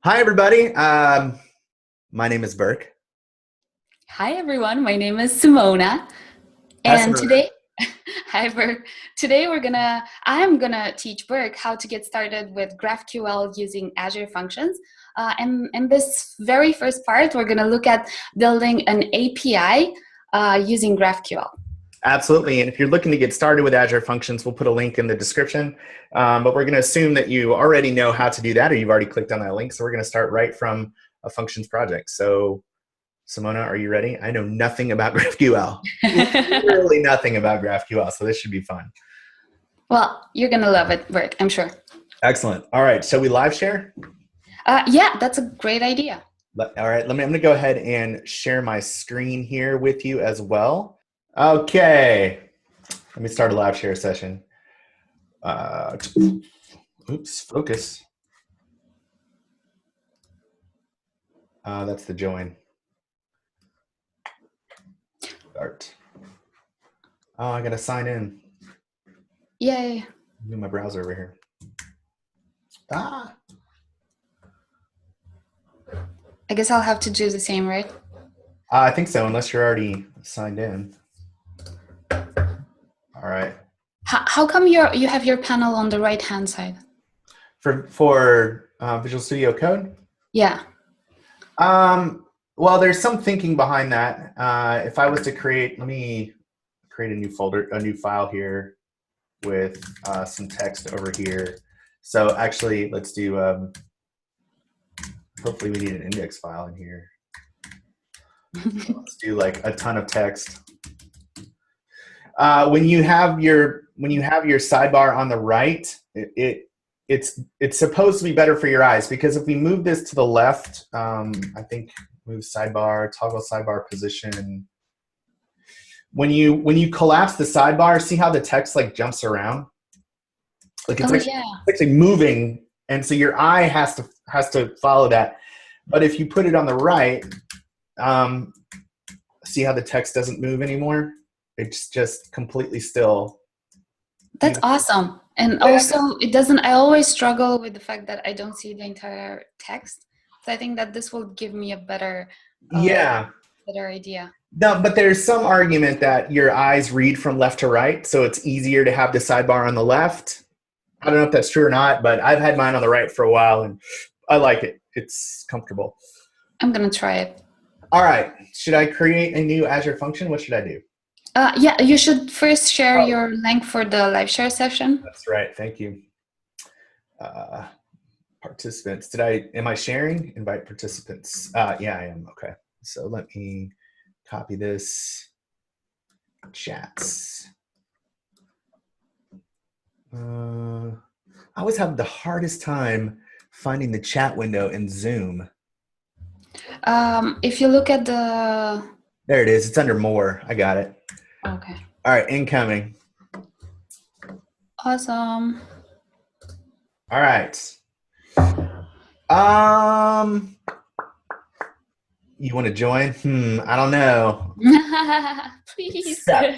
Hi, everybody. My name is Burke. Hi everyone, my name is Simona, Hi, and Simona. today, hi Burke. Today I'm gonna teach Burke how to get started with GraphQL using Azure Functions. And in this very first part, we're gonna look at building an API using GraphQL. Absolutely. And if you're looking to get started with Azure Functions, we'll put a link in the description. But we're going to assume that you already know how to do that, or you've already clicked on that link. So we're going to start right from a Functions project. So, Simona, are you ready? I know nothing about GraphQL. Literally nothing about GraphQL. So this should be fun. Well, you're gonna love it, Burke, I'm sure. Excellent. All right. Shall we live share? Yeah, that's a great idea. All right. I'm going to go ahead and share my screen here with you as well. Okay. Let me start a live share session. Oops, focus. That's the join. Start. Oh, I gotta sign in. Yay. Move my browser over here. Ah. I guess I'll have to do the same, right? I think so, unless you're already signed in. All right. How come you have your panel on the right hand side? For Visual Studio Code? Yeah. Well, there's some thinking behind that. If I was to create, let me create a new folder, a new file here with some text over here. So actually, let's do, hopefully we need an index file in here. So let's do like a ton of text. When you have your sidebar on the right, it's supposed to be better for your eyes, because if we move this to the left, I think move sidebar, toggle sidebar position. When you collapse the sidebar, see how the text like jumps around? Like it's actually moving, and so your eye has to follow that. But if you put it on the right, see how the text doesn't move anymore? It's just completely still. That's awesome. And also, it doesn't, I always struggle with the fact that I don't see the entire text. So I think that this will give me a better, better idea. No, but there's some argument that your eyes read from left to right, so it's easier to have the sidebar on the left. I don't know if that's true or not, but I've had mine on the right for a while, and I like it. It's comfortable. I'm going to try it. All right. Should I create a new Azure function? What should I do? Yeah, you should first share your link for the live share session. That's right. Thank you. Participants. Am I sharing? Invite participants. Yeah, I am. Okay. So let me copy this. Chats. I always have the hardest time finding the chat window in Zoom. If you look at the... There it is. It's under more. I got it. Okay. All right. Incoming. Awesome. All right. You want to join? I don't know. Please. Do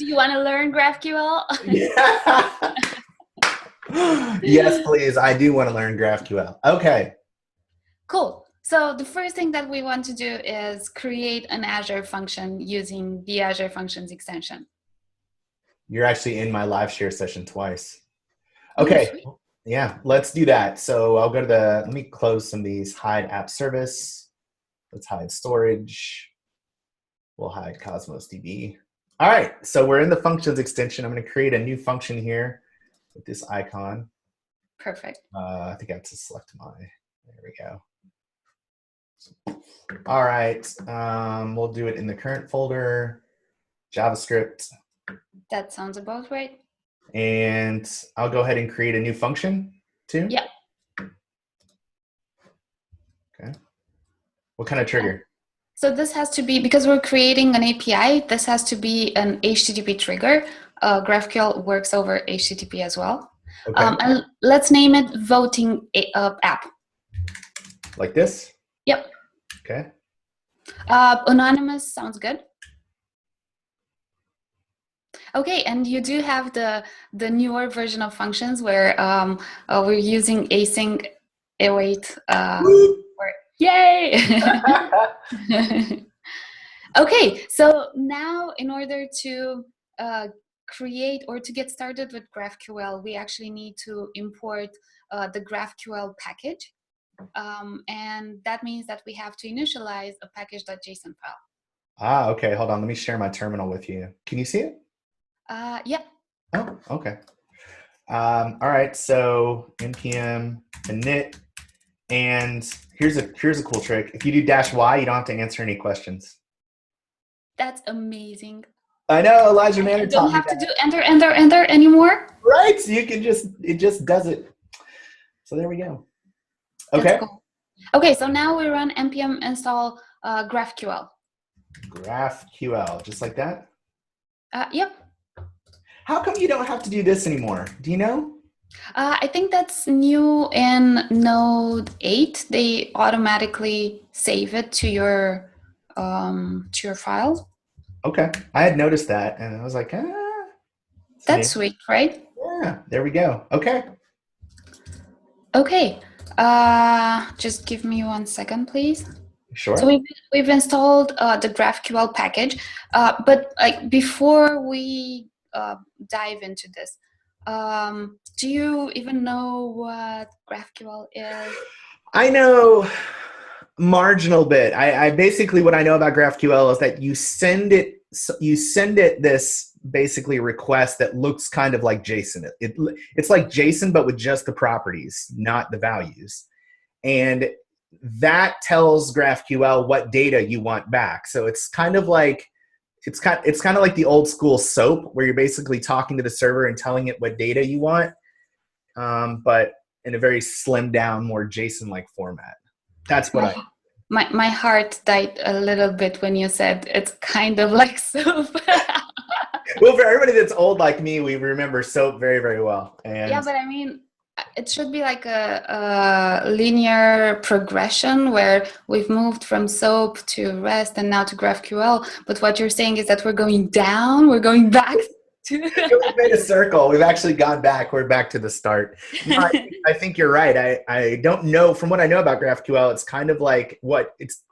you want to learn GraphQL? Yes, please. I do want to learn GraphQL. Okay. Cool. So the first thing that we want to do is create an Azure function using the Azure Functions extension. You're actually in my live share session twice. Okay. Yeah, let's do that. So I'll go to let me close some of these, hide app service. Let's hide storage. We'll hide Cosmos DB. All right, so we're in the functions extension. I'm going to create a new function here with this icon. Perfect. I think I have to select there we go. All right, we'll do it in the current folder, JavaScript. That sounds about right. And I'll go ahead and create a new function too. Yeah. Okay. What kind of trigger? So this has to be, because we're creating an API, this has to be an HTTP trigger. GraphQL works over HTTP as well. Okay. And let's name it voting app. Like this? Yep. Okay. Anonymous sounds good. Okay, and you do have the newer version of functions where we're using async wait. Yay! Okay, so now in order to create or to get started with GraphQL, we actually need to import the GraphQL package. And that means that we have to initialize a package.json file. Ah, okay. Hold on. Let me share my terminal with you. Can you see it? Yeah. Oh, okay. All right. So npm init, and here's a cool trick. If you do -y, you don't have to answer any questions. That's amazing. I know, Elijah I Manor don't taught me have to that. do enter anymore. Right? So you can it just does it. So there we go. That's Okay. cool. Okay, so now we run npm install GraphQL. GraphQL, just like that. Yep. How come you don't have to do this anymore? Do you know? I think that's new in Node 8. They automatically save it to your file. Okay. I had noticed that, and I was like, That's sweet, right? yeah, there we go. Okay. Okay. Just give me 1 second, please. Sure. So we've installed the GraphQL package, but like before we dive into this, do you even know what GraphQL is? I know marginal bit. I basically, what I know about GraphQL is that you send it this basically request that looks kind of like JSON. It's like JSON, but with just the properties, not the values. And that tells GraphQL what data you want back. So it's kind of like the old school SOAP, where you're basically talking to the server and telling it what data you want, but in a very slimmed down, more JSON-like format. That's what My heart died a little bit when you said it's kind of like SOAP. Well, for everybody that's old like me, we remember SOAP very, very well. And yeah, but I mean, it should be like a linear progression where we've moved from SOAP to REST and now to GraphQL. But what you're saying is that we're going down, we're going back to... We've made a circle. We've actually gone back. We're back to the start. No, I think you're right. I don't know. From what I know about GraphQL, it's kind of like it's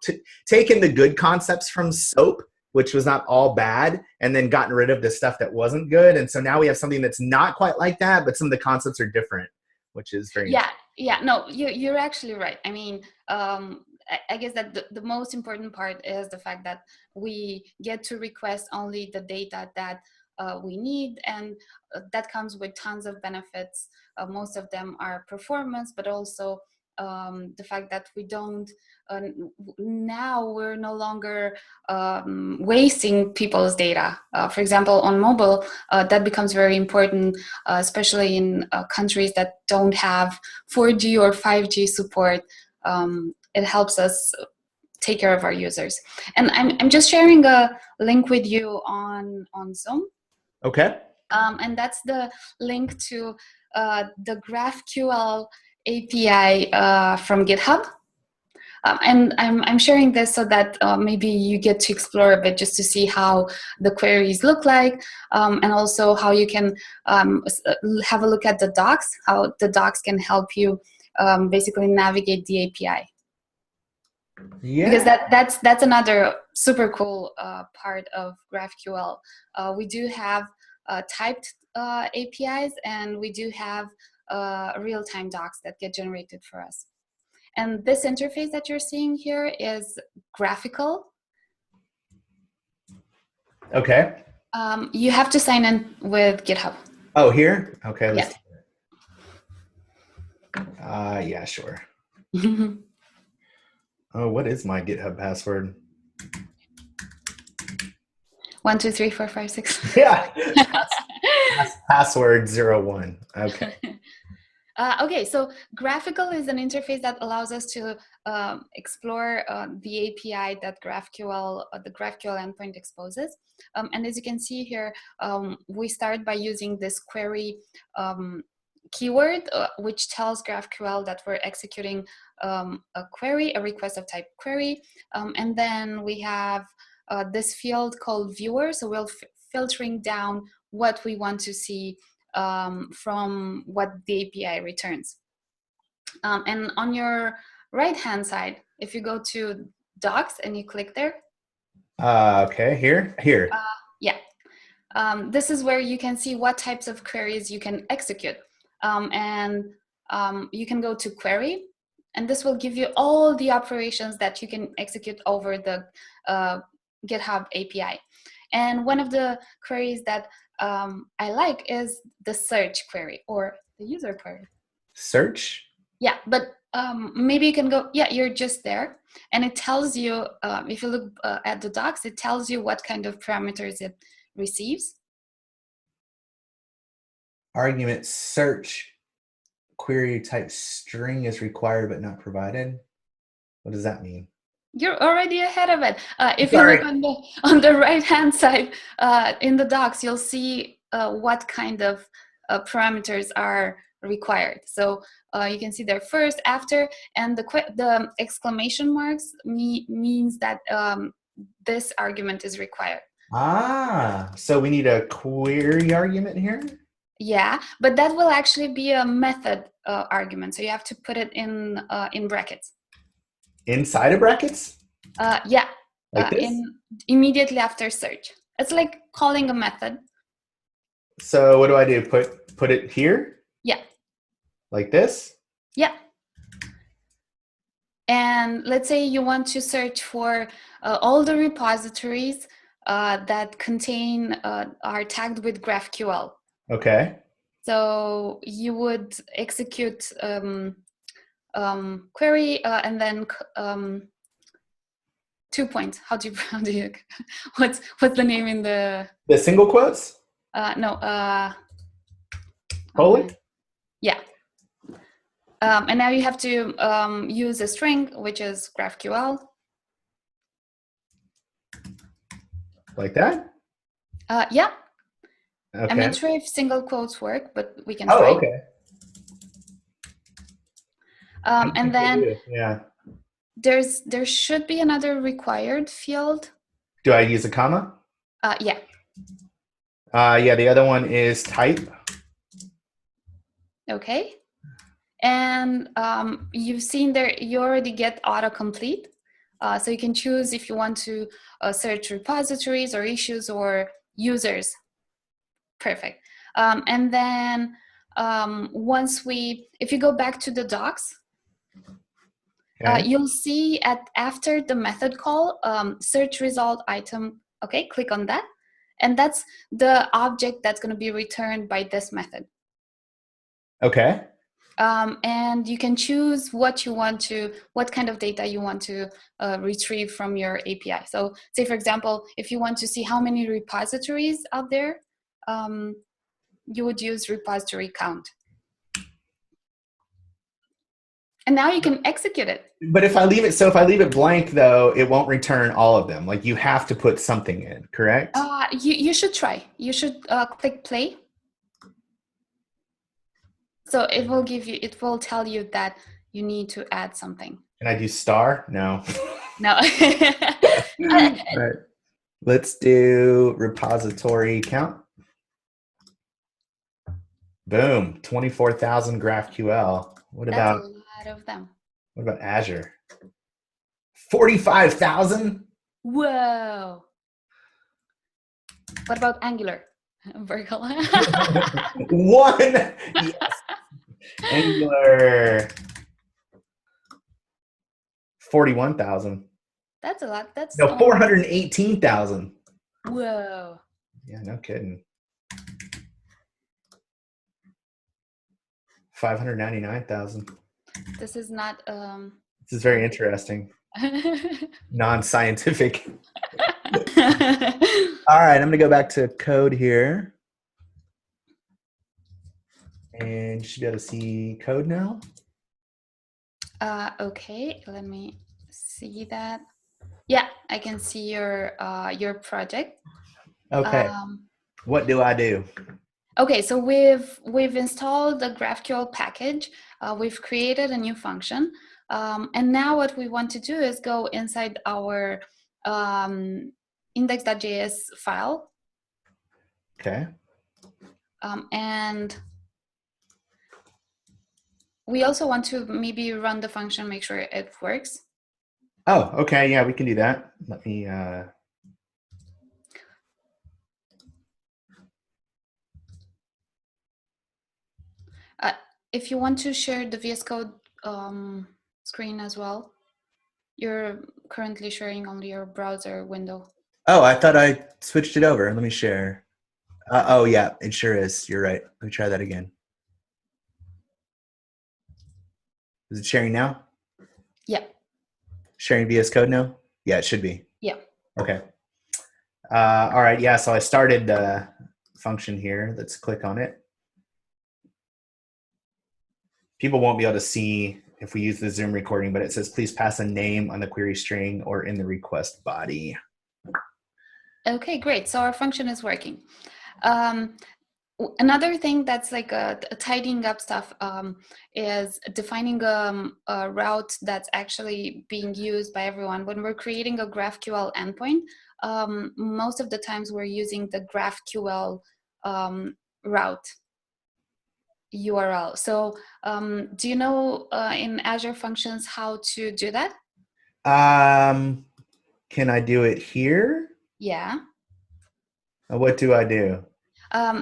taken the good concepts from SOAP, which was not all bad, and then gotten rid of the stuff that wasn't good. And so now we have something that's not quite like that, but some of the concepts are different, which is very yeah. No, you're actually right. I mean, I guess that the most important part is the fact that we get to request only the data that we need, and that comes with tons of benefits. Most of them are performance, but also the fact that we don't now we're no longer wasting people's data. For example, on mobile, that becomes very important, especially in countries that don't have 4G or 5G support. It helps us take care of our users. And I'm just sharing a link with you on Zoom. Okay. And that's the link to the GraphQL API from GitHub. And I'm sharing this so that maybe you get to explore a bit just to see how the queries look like, and also how you can have a look at the docs, how the docs can help you basically navigate the API. Yeah. Because that's another super cool part of GraphQL. We do have typed APIs, and we do have real-time docs that get generated for us. And this interface that you're seeing here is Graphical. Okay. You have to sign in with GitHub. Oh, here? Okay. Let's. Yeah. Yeah, sure. Oh, what is my GitHub password? 1, 2, 3, 4, 5, 6. Yeah. Password 01. Okay. Okay, so Graphical is an interface that allows us to explore the API that GraphQL, the GraphQL endpoint exposes. And as you can see here, we start by using this query keyword, which tells GraphQL that we're executing a query, a request of type query. And then we have this field called viewer. So we're filtering down what we want to see from what the API returns. And on your right-hand side, if you go to Docs and you click there, Okay, here. yeah, this is where you can see what types of queries you can execute. You can go to Query, and this will give you all the operations that you can execute over the GitHub API. And one of the queries that I like is the search query or the user query. Search? Yeah, but maybe you can go, yeah, you're just there. And it tells you, if you look at the docs, it tells you what kind of parameters it receives. Argument search query type string is required but not provided. What does that mean? You're already ahead of it. If you look on the right-hand side in the docs, you'll see what kind of parameters are required. So you can see there first, after, and the exclamation marks means that this argument is required. So we need a query argument here? Yeah, but that will actually be a method argument. So you have to put it in brackets. Inside of brackets? Yeah, Like this? immediately after search. It's like calling a method. So what do I do? Put it here? Yeah. Like this? Yeah. And let's say you want to search for all the repositories that contain are tagged with GraphQL. Okay. So you would execute query and then 2 points. How do you what's the name in the single quotes? no Colon? Yeah. And now you have to use a string, which is GraphQL. Like that? Yeah. Okay. I'm not sure if single quotes work, but we can try. Oh, okay. And then yeah, there should be another required field. do I use a comma? Yeah. Yeah, the other one is type. Okay. And you've seen there, you already get autocomplete. So you can choose if you want to search repositories or issues or users. Perfect. And then if you go back to the docs, Okay. you'll see after the method call, search result item. Okay, click on that. And that's the object that's going to be returned by this method. Okay. And you can choose what kind of data you want to retrieve from your API. So say, for example, if you want to see how many repositories out there, you would use repository count. And now you can execute it. But if I leave it blank though, it won't return all of them. Like you have to put something in, correct? You should try. You should click play. So it will tell you that you need to add something. Can I do star? No. No. All right. Let's do repository count. Boom, 24,000 GraphQL. That's a lot of them. What about Azure? 45,000? Whoa. What about Angular? Vertical. One. Yes. Angular. 41,000. That's a lot. That's 418,000. Whoa. Yeah, no kidding. 599,000. This is not This is very interesting. Non-scientific. All right, I'm going to go back to code here. And you should be able to see code now. Okay, let me see that. Yeah, I can see your project. Okay. What do I do? Okay, so we've installed the GraphQL package. We've created a new function. And now what we want to do is go inside our index.js file. Okay. And we also want to maybe run the function, make sure it works. Oh, okay. Yeah, we can do that. Let me. If you want to share the VS Code screen as well, you're currently sharing only your browser window. Oh, I thought I switched it over. Let me share. Oh, yeah, it sure is. You're right. Let me try that again. Is it sharing now? Yeah. Sharing VS Code now? Yeah, it should be. Yeah. Okay. All right. Yeah. So I started the function here. Let's click on it. People won't be able to see if we use the Zoom recording, but it says please pass a name on the query string or in the request body. Okay, great. So our function is working. Another thing that's like a tidying up stuff is defining a route that's actually being used by everyone. When we're creating a GraphQL endpoint, most of the times we're using the GraphQL route URL. So do you know in Azure Functions how to do that? Can I do it here? Yeah. What do I do?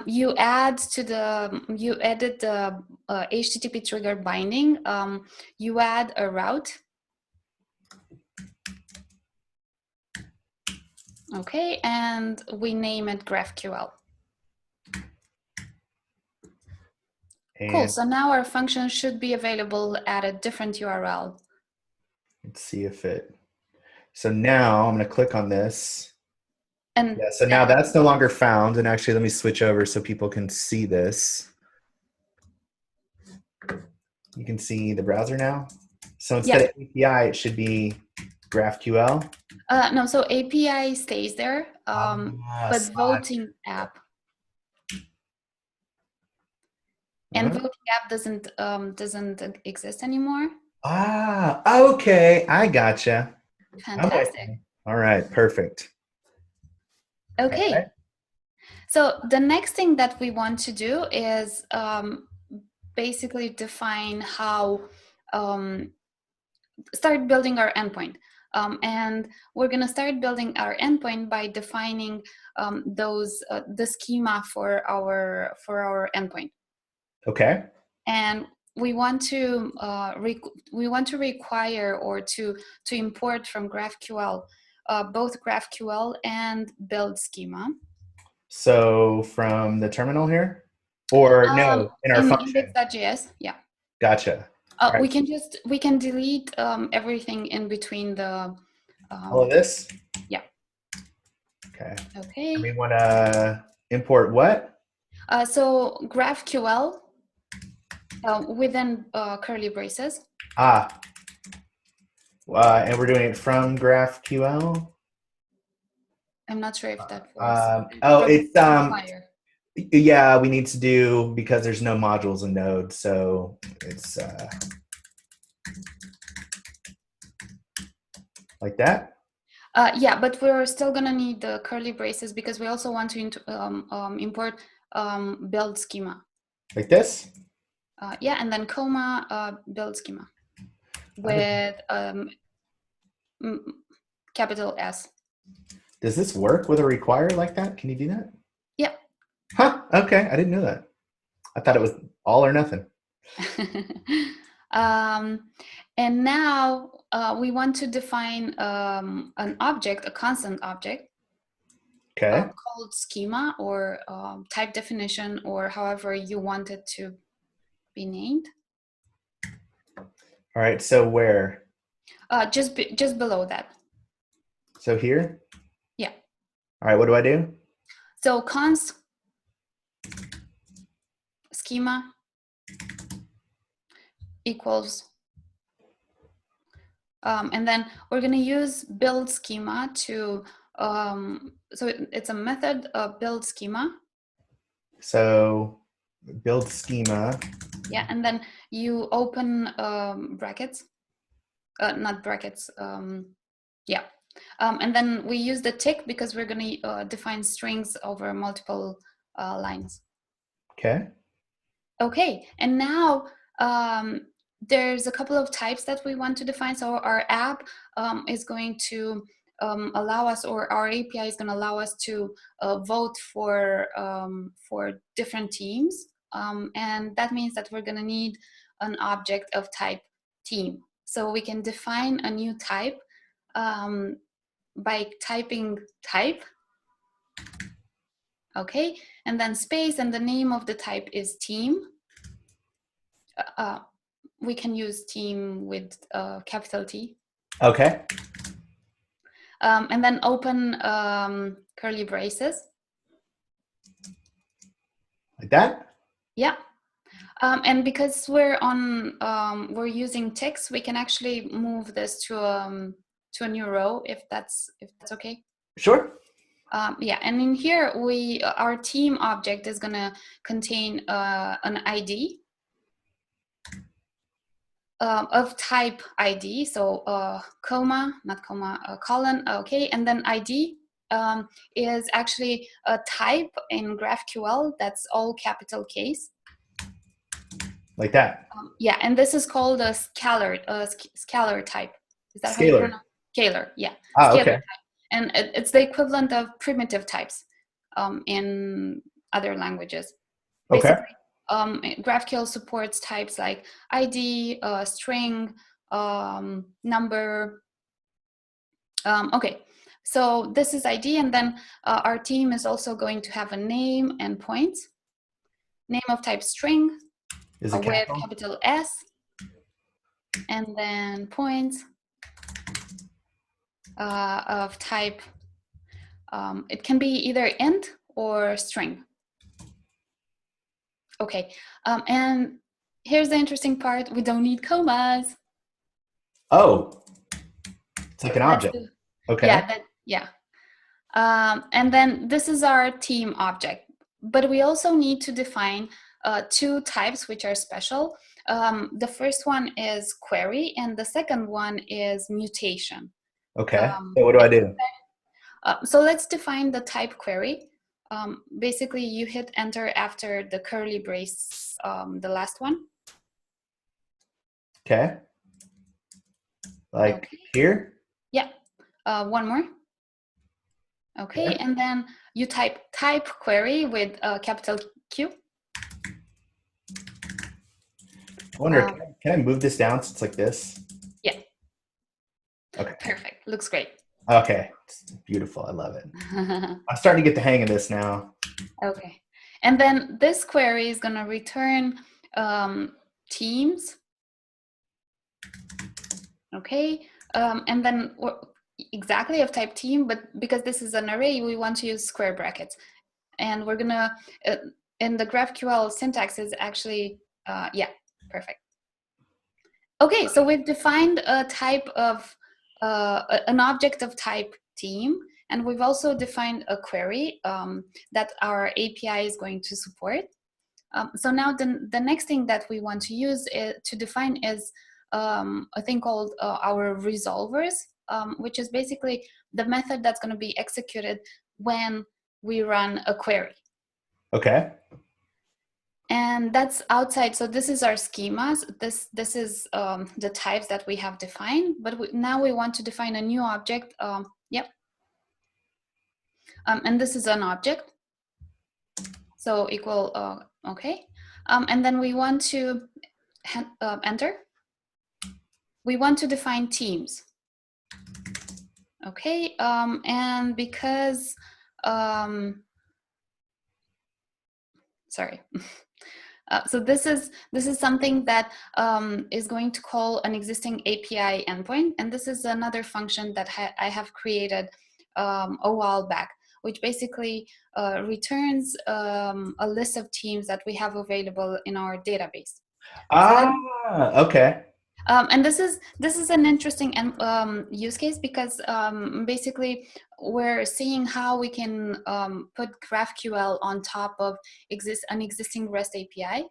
You edit the HTTP trigger binding. You add a route. Okay, and we name it GraphQL. And Cool, so now our function should be available at a different URL. let's see if it, so now I'm going to click on this. And yeah, so now that's no longer found. And actually, let me switch over so people can see this. You can see the browser now. So instead of API, it should be GraphQL. No, so API stays there, but voting app. And voting app doesn't exist anymore. Okay. I gotcha. Fantastic. All right, perfect. Okay. Right. So the next thing that we want to do is basically define how start building our endpoint. And we're going to start building our endpoint by defining the schema for our endpoint. Okay. And we want to require or to import from GraphQL both GraphQL and build schema. So from the terminal here, or no, in our function. Index.js, yeah. Gotcha. Right. We can delete everything in between the. All of this. Yeah. Okay. Okay. And we want to import what? So GraphQL within curly braces. And we're doing it from GraphQL. I'm not sure if that was. Yeah, we need to do, because there's no modules in Node, so it's like that. Yeah, but we're still gonna need the curly braces because we also want to import build schema. Like this? Yeah, and then comma build schema with capital S. Does this work with a require like that? Can you do that? Yeah. Huh, okay, I didn't know that. I thought it was all or nothing. And now we want to define an object, a constant object, called schema or type definition, or however you want it to be named. All right, so where? Just below that. So here? Yeah. All right, what do I do? So const schema equals, and then we're going to use build schema to, so it's a method build schema. So build schema. Yeah, and then you open brackets, not brackets, yeah. And then we use the tick because we're going to define strings over multiple lines. Okay. Okay, and now there's a couple of types that we want to define. So our app is going to allow us, or our API is going to allow us to vote for different teams. And that means that we're going to need an object of type team. So we can define a new type by typing type. Okay, and then space, and the name of the type is team. We can use team with capital T. Okay. And then open curly braces. Like that? Yeah. And because we're using ticks, we can actually move this to a new row if that's okay. Sure. Yeah, and in here our team object is gonna contain an ID of type ID, so colon, okay, and then ID is actually a type in GraphQL that's all capital case. Like that. Yeah, and this is called a scalar type. Is that Scalar. how you pronounce? Scalar, yeah. Ah, Scalar okay. type. And it's the equivalent of primitive types in other languages. Okay. Basically, GraphQL supports types like ID, string, number. Okay, so this is ID, and then our team is also going to have a name and points. Name of type string with capital S, and then points of type. It can be either int or string. Okay, and here's the interesting part. We don't need commas. Oh, it's like an object. Okay. Yeah. And then this is our team object. But we also need to define two types which are special. The first one is query, and the second one is mutation. Okay. So what do I do? So let's define the type query. Basically, you hit enter after the curly brace, the last one. Okay. Like here? Yeah. One more. Okay, and then you type query with capital Q. I wonder, can I move this down so it's like this? Yeah. Okay. Perfect. Looks great. Okay. It's beautiful. I love it. I'm starting to get the hang of this now. Okay. And then this query is going to return teams. Okay. And then exactly of type team, but because this is an array, we want to use square brackets. And we're going to, in the GraphQL syntax is actually, yeah, perfect. Okay, so we've defined a type of, an object of type team, and we've also defined a query that our API is going to support. So now the next thing that we want to use to define is a thing called our resolvers, which is basically the method that's going to be executed when we run a query. Okay. And that's outside. So this is our schemas. This is the types that we have defined. But now we want to define a new object. Yep. And this is an object. So equal, okay. And then we want to enter. We want to define teams. Okay. And because, sorry. So this is something that is going to call an existing API endpoint, and this is another function that I have created a while back, which basically returns a list of teams that we have available in our database. Okay. And this is an interesting use case because basically we're seeing how we can put GraphQL on top of an existing REST API.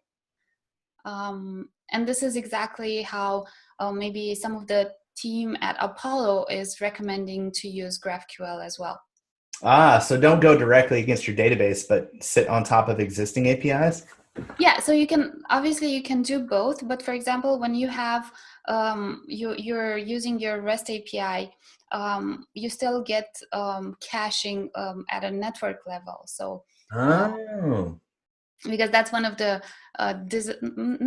And this is exactly how maybe some of the team at Apollo is recommending to use GraphQL as well. So don't go directly against your database, but sit on top of existing APIs? Yeah, so you can obviously you can do both, but for example, when you have you're using your REST API, you still get caching at a network level. So Oh. because that's one of the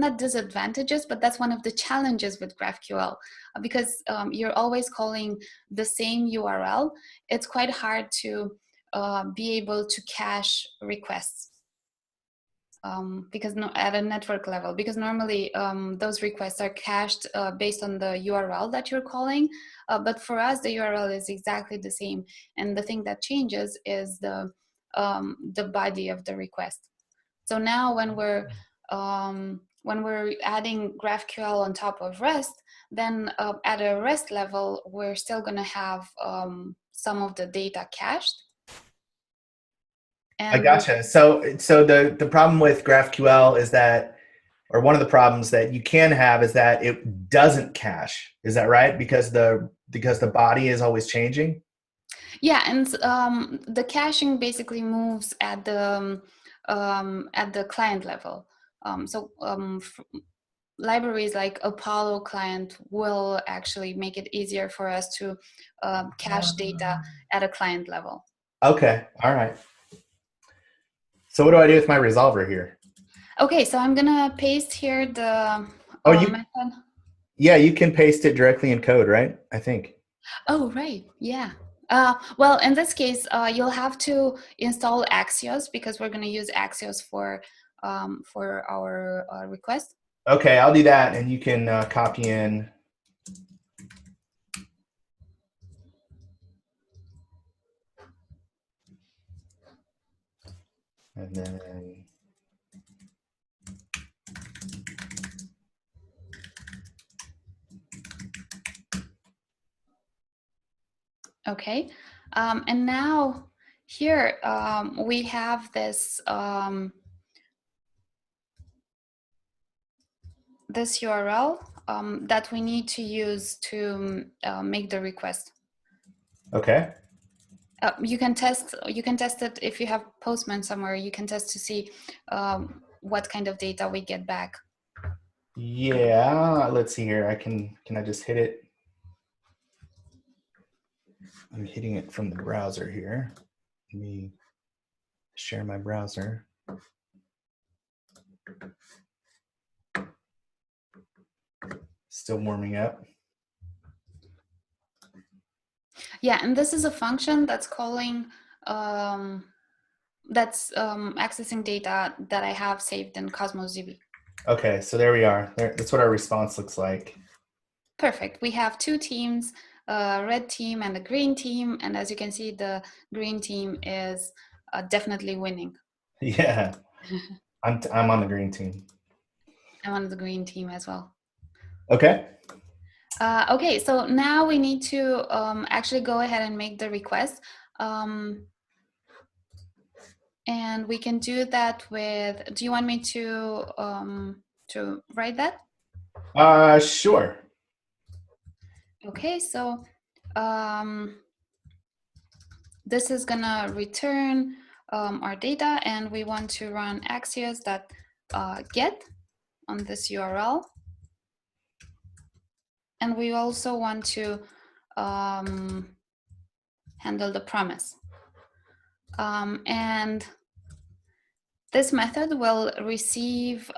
not disadvantages, but that's one of the challenges with GraphQL, because you're always calling the same URL. It's quite hard to be able to cache requests. Because at a network level, because normally those requests are cached based on the URL that you're calling, but for us the URL is exactly the same, and the thing that changes is the body of the request. So now when we're adding GraphQL on top of REST, then at a REST level, we're still going to have some of the data cached. I And gotcha. So the problem with GraphQL is that, or one of the problems that you can have is that it doesn't cache. Is that right? Because the body is always changing. yeah, and the caching basically moves at the client level. Libraries like Apollo client will actually make it easier for us to cache data at a client level. Okay. All right. So what do I do with my resolver here? Okay, so I'm gonna paste here the Oh, method. yeah, you can paste it directly in code, right? I think. Oh, right, yeah. Well, in this case, you'll have to install Axios because we're gonna use Axios for our request. Okay, I'll do that, and you can copy in. And then, Okay, and now here we have this this URL that we need to use to make the request. okay. You can test it if you have Postman somewhere. You can test to see what kind of data we get back. Yeah, let's see here. Can I just hit it? I'm hitting it from the browser here. Let me share my browser. Still warming up. Yeah, and this is a function that's calling accessing data that I have saved in Cosmos DB. Okay, so there we are. That's what our response looks like. Perfect. We have two teams, a red team and a green team, and as you can see, the green team is definitely winning. Yeah, I'm on the green team. I'm on the green team as well. Okay. Okay, so now we need to actually go ahead and make the request. And we can do that with, do you want me to write that? Sure. Okay, so this is gonna return our data, and we want to run axios.get on this URL. And we also want to handle the promise. And this method will receive,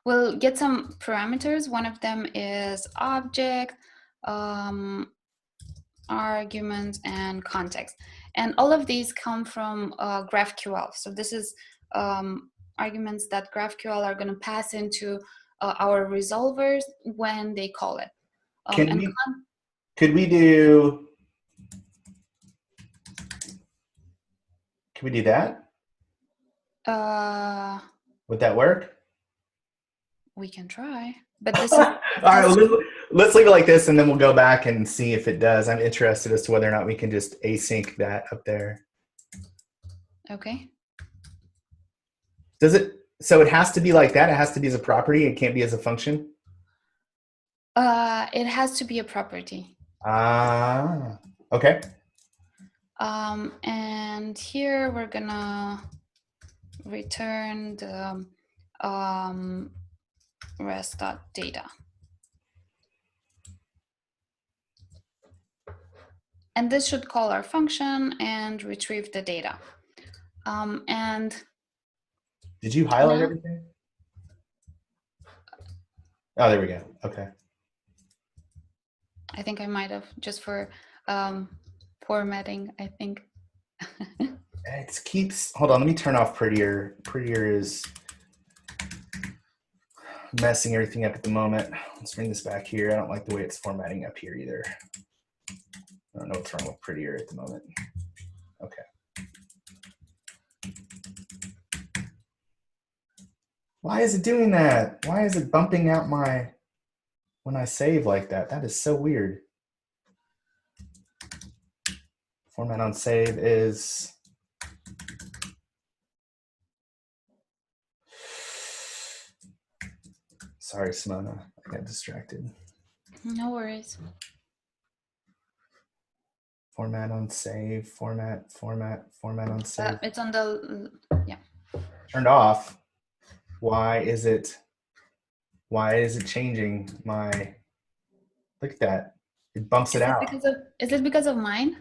we'll get some parameters. One of them is object, arguments, and context. And all of these come from GraphQL. So this is arguments that GraphQL are going to pass into our resolvers when they call it. Could we do that? Would that work? We can try, but this is All right, well, let's leave it like this, and then we'll go back and see if it does. I'm interested as to whether or not we can just async that up there. okay. Does it? So it has to be like that. It has to be as a property. It can't be as a function. It has to be a property. Ah, okay. And here we're gonna return the rest.data. And this should call our function and retrieve the data. And did you highlight everything? Oh, there we go. Okay. I think I might have, just for formatting, I think. It keeps, hold on, let me turn off Prettier. Prettier is messing everything up at the moment. Let's bring this back here. I don't like the way it's formatting up here either. I don't know what's wrong with Prettier at the moment. Okay. Why is it doing that? Why is it bumping out my, when I save like that? That is so weird. Format on save is, sorry, Simona, I got distracted. No worries. Format on save, format on save. It's on the, yeah. Turned off. Why is it changing my, look at that. It bumps it out. Is it because of mine?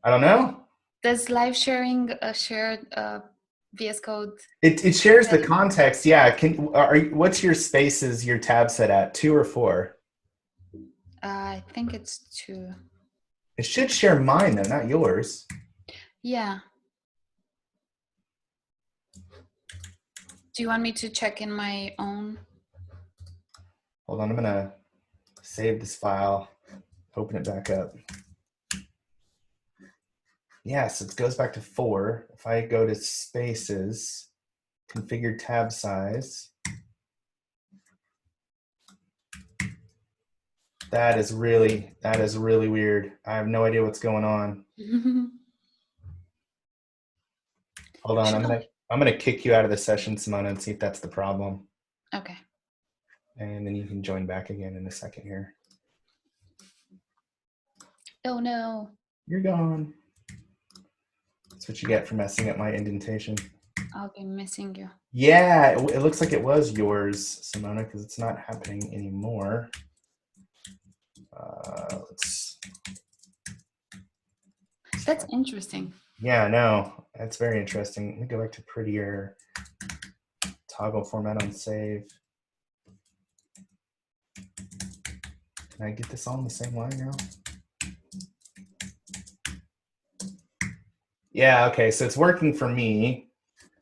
I don't know. Does live sharing share VS Code? It shares the context. Yeah. What's your spaces, your tab set at? 2 or 4? I think it's 2. It should share mine though, not yours. Yeah. Do you want me to check in my own? Hold on, I'm gonna save this file, open it back up. Yes, it goes back to 4. If I go to spaces, configure tab size, that is really weird. I have no idea what's going on. Hold on, I'm gonna kick you out of the session, Simona, and see if that's the problem. Okay. And then you can join back again in a second here. Oh no. You're gone. That's what you get for messing up my indentation. I'll be missing you. Yeah, it looks like it was yours, Simona, because it's not happening anymore. That's interesting. Yeah, no, that's very interesting. Let me go back to Prettier. Toggle format on save. Can I get this all in the same line now? Yeah, okay, so it's working for me.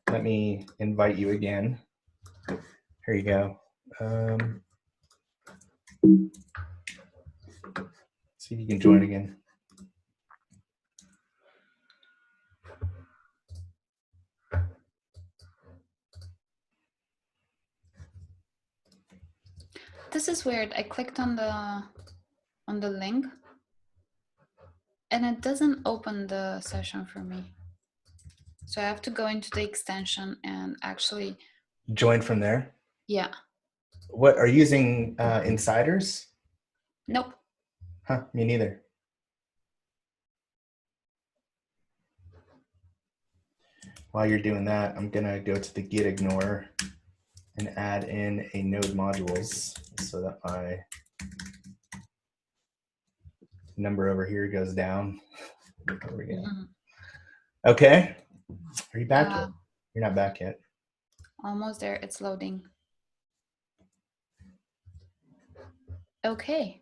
Let me invite you again. Here you go. See if you can join again. This is weird. I clicked on the link and it doesn't open the session for me. So I have to go into the extension and actually join from there. Yeah. What are you using insiders? Nope. Huh, me neither. While you're doing that, I'm gonna go to the git ignore and add in a node modules so that my number over here goes down. There we go. Okay. Are you back yet? You're not back yet. Almost there. It's loading. Okay.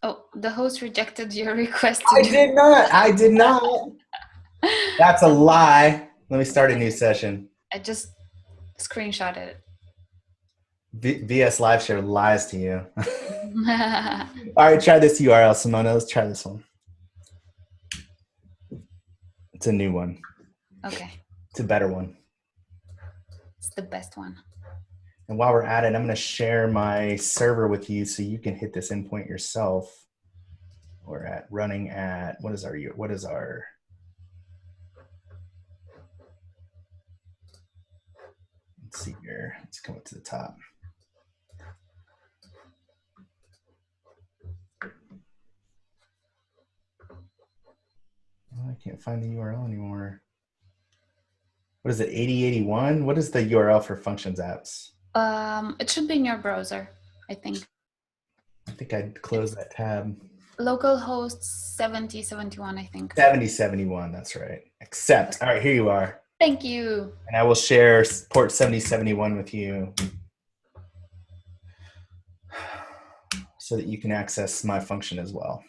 Oh, the host rejected your request. I did not. That's a lie. Let me start a new session. I just screenshotted it. VS Live Share lies to you. All right, try this URL, Simona. Let's try this one. It's a new one. Okay. It's a better one. It's the best one. And while we're at it, I'm going to share my server with you so you can hit this endpoint yourself. We're at running at, what is our, let's Let's see here. Let's come up to the top. Oh, I can't find the URL anymore. What is it, 8081? What is the URL for Functions apps? It should be in your browser, I think. I think I'd close that tab. Localhost 7071, I think. 7071, that's right. Accept. All right, here you are. Thank you. And I will share port 7071 with you so that you can access my function as well.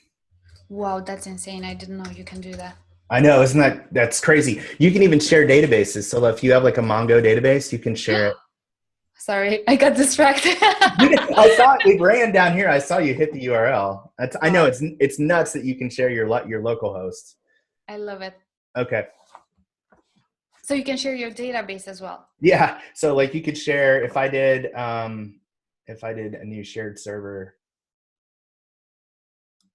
Wow, that's insane. I didn't know you can do that. I know, isn't that's crazy. You can even share databases. So if you have like a Mongo database, you can share it. Sorry, I got distracted. I saw it ran down here. I saw you hit the URL. I know it's nuts that you can share your local host. I love it. Okay. So you can share your database as well. Yeah. So like you could share if I did a new shared server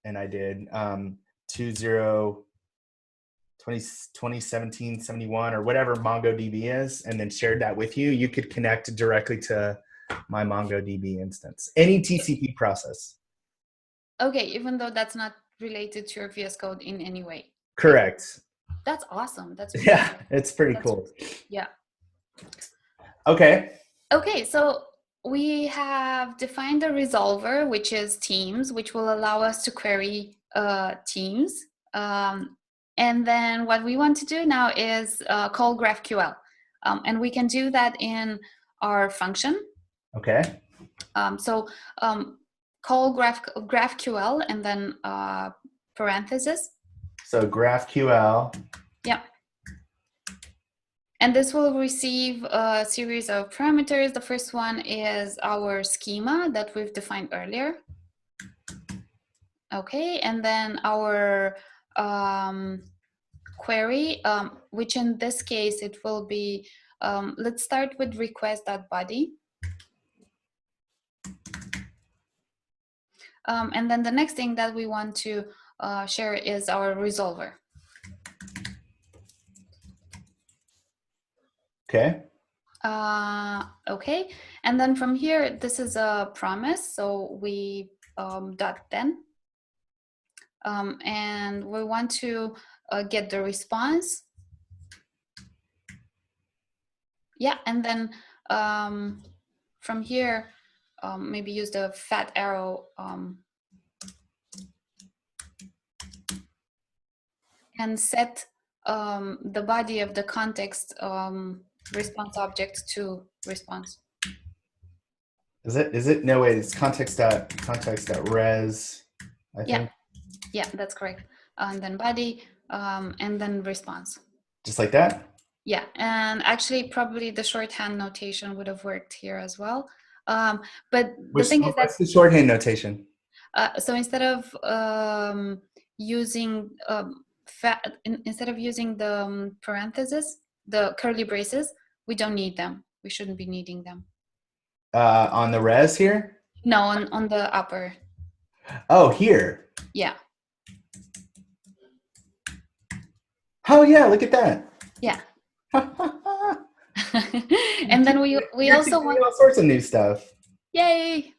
and I did 2017-71 or whatever MongoDB is, and then shared that with you, you could connect directly to my MongoDB instance. Any TCP process. Okay, even though that's not related to your VS Code in any way. Correct. That's awesome. That's really yeah, it's pretty cool. Yeah. Okay. Okay, so we have defined a resolver, which is Teams, which will allow us to query Teams. And then what we want to do now is call GraphQL. And we can do that in our function. Okay. Call GraphQL and then parentheses. So GraphQL. Yeah. And this will receive a series of parameters. The first one is our schema that we've defined earlier. Okay, and then our query, which in this case, it will be, let's start with request.body. And then the next thing that we want to share is our resolver. Okay. Okay, and then from here, this is a promise. So we .then, and we want to get the response. Yeah, and then from here, maybe use the fat arrow and set the body of the context response object to response. Is it no way? It's context.res. I think. Yeah, that's correct. And then body, and then response. Just like that. Yeah, and actually, probably the shorthand notation would have worked here as well. But the thing is that what's the shorthand notation? So instead of using instead of using the parentheses, the curly braces, we don't need them. We shouldn't be needing them. On the res here? No, on the upper. Oh, here. Yeah. Oh yeah, look at that. Yeah. And then we also want all sorts of new stuff. Yay!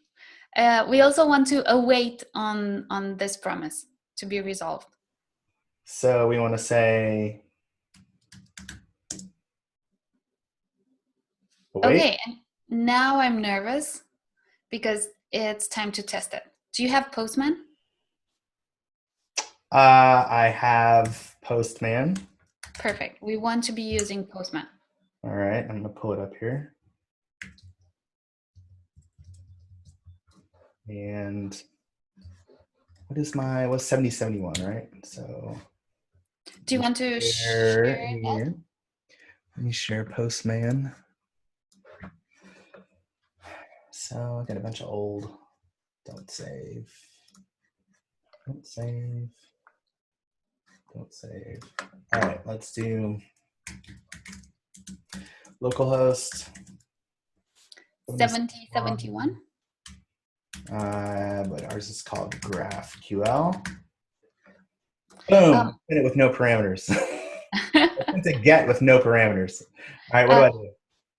We also want to await on this promise to be resolved. So we want to say. Await. Okay, and now I'm nervous because it's time to test it. Do you have Postman? I have Postman. Perfect. We want to be using Postman. All right, I'm going to pull it up here. And what's 7071, right? So do you want to share that? Let me share Postman. So I got a bunch of old, don't save. All right, let's do localhost 7071. But ours is called GraphQL. Boom, hit it with no parameters. It's a get with no parameters. All right, what do I do?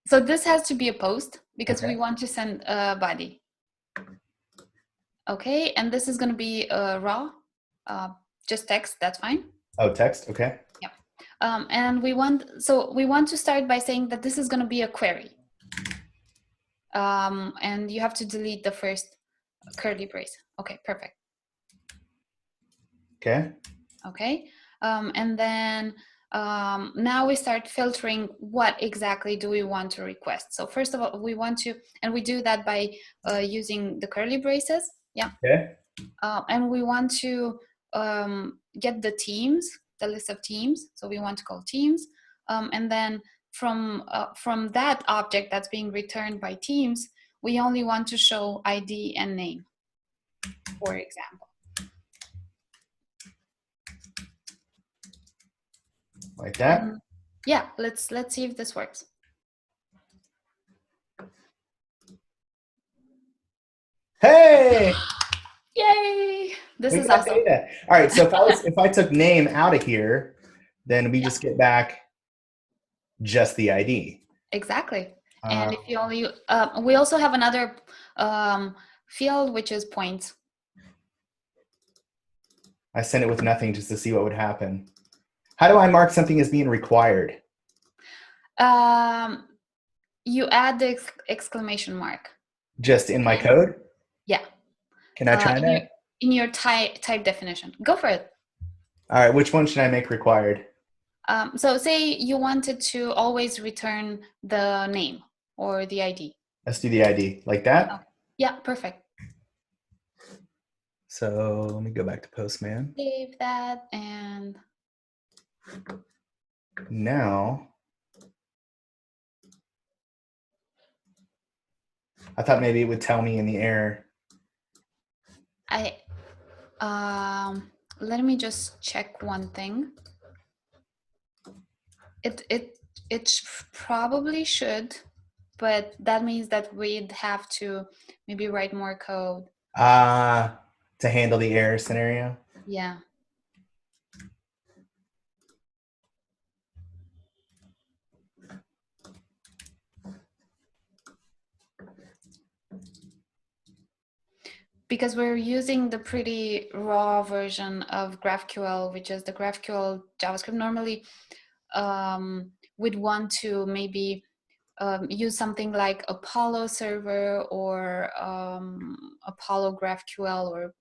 So this has to be a post because Okay. we want to send a body. Okay, and this is going to be raw, just text. That's fine. Oh, text. Okay. Yeah. And we want to start by saying that this is going to be a query. And you have to delete the first curly brace. Okay, perfect. Okay. Okay, and then now we start filtering what exactly do we want to request. So first of all, we want to, and we do that by using the curly braces. Yeah. Okay. And we want to get the teams, the list of teams. So we want to call teams, and then from that object that's being returned by teams, we only want to show ID and name, for example. Like that. Yeah, let's see if this works. Hey! Yay! This We is got awesome. data. All right. So if I took name out of here, then we just get back just the ID. Exactly. And if you only, we also have another field, which is points. I sent it with nothing just to see what would happen. How do I mark something as being required? You add the exclamation mark. Just in my code? Yeah. Can I try that? In your type definition. Go for it. All right. Which one should I make required? So say you wanted to always return the name or the ID. Let's do the ID like that. Okay. Yeah, perfect. So let me go back to Postman. Save that, and now I thought maybe it would tell me in the error. Let me just check one thing. It probably should, but that means that we'd have to maybe write more code. To handle the error scenario? Yeah. Because we're using the pretty raw version of GraphQL, which is the GraphQL JavaScript. Normally, we'd want to maybe use something like Apollo server or Apollo GraphQL or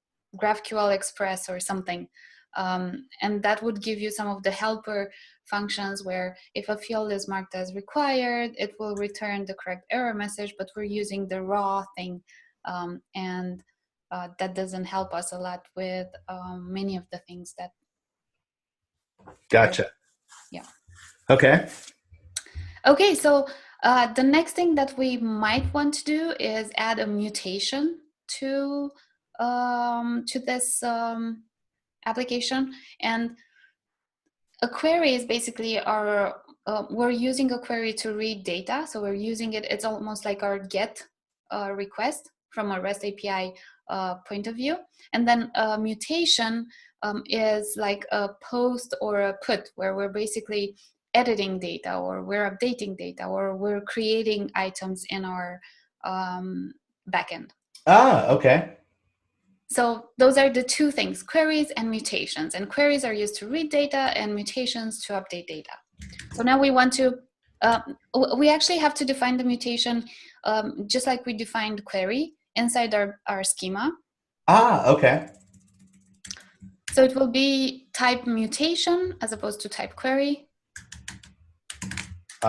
GraphQL Express or something. And that would give you some of the helper functions where if a field is marked as required, it will return the correct error message, but we're using the raw thing. And that doesn't help us a lot with many of the things that. Gotcha. Yeah. Okay. Okay, so the next thing that we might want to do is add a mutation to this application. And a query is basically our, we're using a query to read data. So we're using it, it's almost like our GET request from a REST API point of view. And then a mutation is like a post or a put, where we're basically editing data, or we're updating data, or we're creating items in our backend. Okay. So those are the two things, queries and mutations. And queries are used to read data and mutations to update data. So now we want to, we actually have to define the mutation just like we defined query inside our schema. Okay. So it will be type mutation as opposed to type query.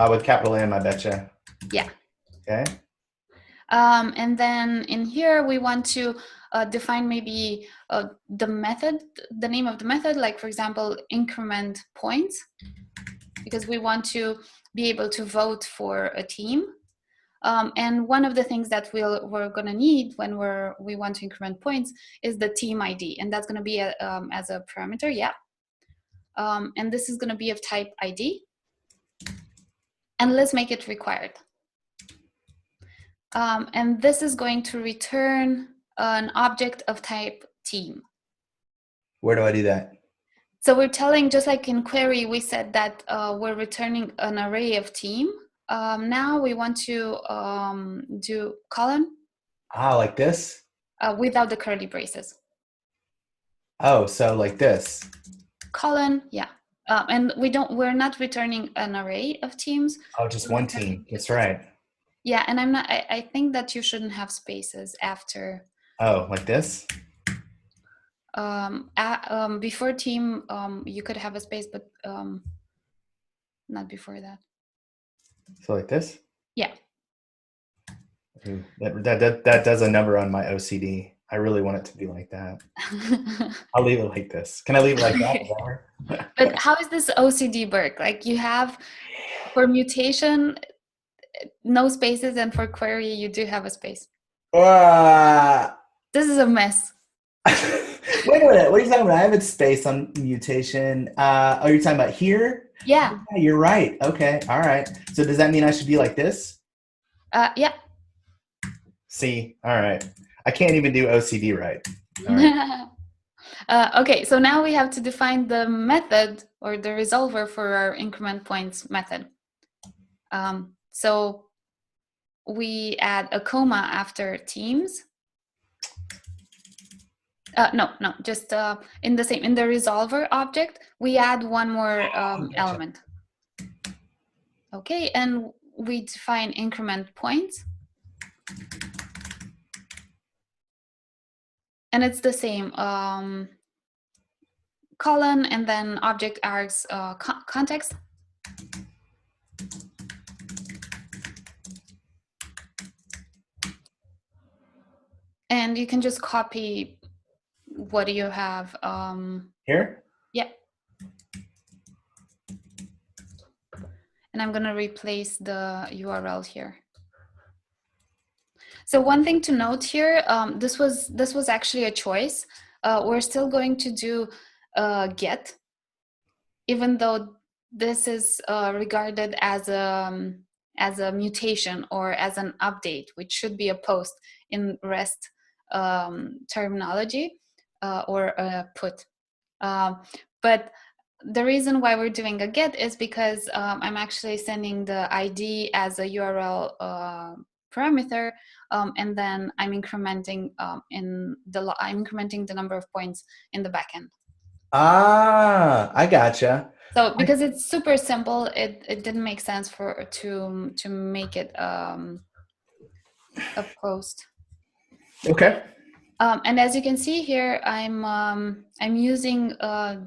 With capital M, I betcha. Yeah. Okay. And then in here, we want to define maybe the method, the name of the method, like for example, increment points, because we want to be able to vote for a team. And one of the things that we're going to need when we want to increment points is the team ID, and that's going to be as a parameter, yeah. And this is going to be of type ID. And let's make it required. And this is going to return an object of type team. Where do I do that? So we're telling, just like in query, we said that we're returning an array of team. Now we want to do colon Ah, like this? without the curly braces. Oh, so like this. Colon, yeah. And we're not returning an array of teams. Oh, just We're one returning team. That's just right. yeah, and I think that you shouldn't have spaces after. Oh, like this? Before team, you could have a space, but not before that. So like this? Yeah. Ooh, that does a number on my OCD. I really want it to be like that. I'll leave it like this. Can I leave it like that? But how is this OCD work? Like you have for mutation, no spaces, and for query, you do have a space. This is a mess. Wait a minute. What are you talking about? I have a space on mutation. Oh, you're talking about here? Yeah. Yeah, you're right. Okay. All right. So does that mean I should be like this? Yeah. See? All right. I can't even do OCD right. All right. Okay, so now we have to define the method or the resolver for our increment points method. So we add a comma after teams. No, just in the resolver object, we add one more Gotcha. element. Okay, and we define increment points. And it's the same colon and then object args context. And you can just copy what do you have. Here? Yeah. And I'm going to replace the URL here. So one thing to note here, this was actually a choice. We're still going to do get, even though this is regarded as a mutation or as an update, which should be a post in REST terminology or a put. But the reason why we're doing a get is because I'm actually sending the ID as a URL parameter, and then I'm incrementing I'm incrementing the number of points in the backend. Ah, I gotcha. So because it's super simple, it didn't make sense to make it a post. Okay. And as you can see here, I'm using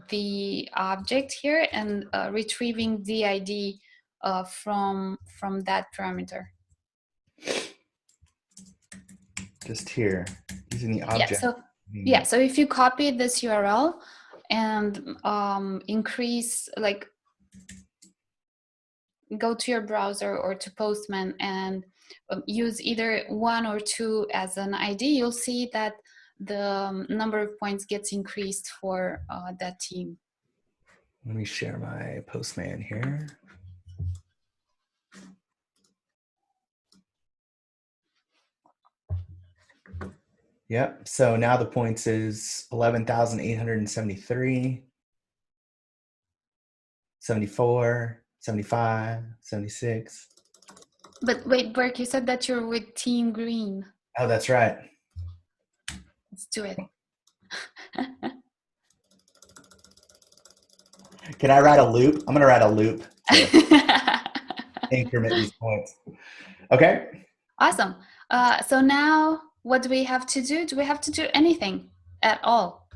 the object here and retrieving the ID from that parameter. Just here, using the object. So if you copy this URL and increase, like, go to your browser or to Postman and use either 1 or 2 as an ID, you'll see that the number of points gets increased for that team. Let me share my Postman here. Yep. So now the points is 11,873, 74, 75, 76. But wait, Burke, you said that you're with Team Green. Oh, that's right. Let's do it. Can I write a loop? I'm going to write a loop to increment these points. Okay. Awesome. So now what do we have to do? Do we have to do anything at all?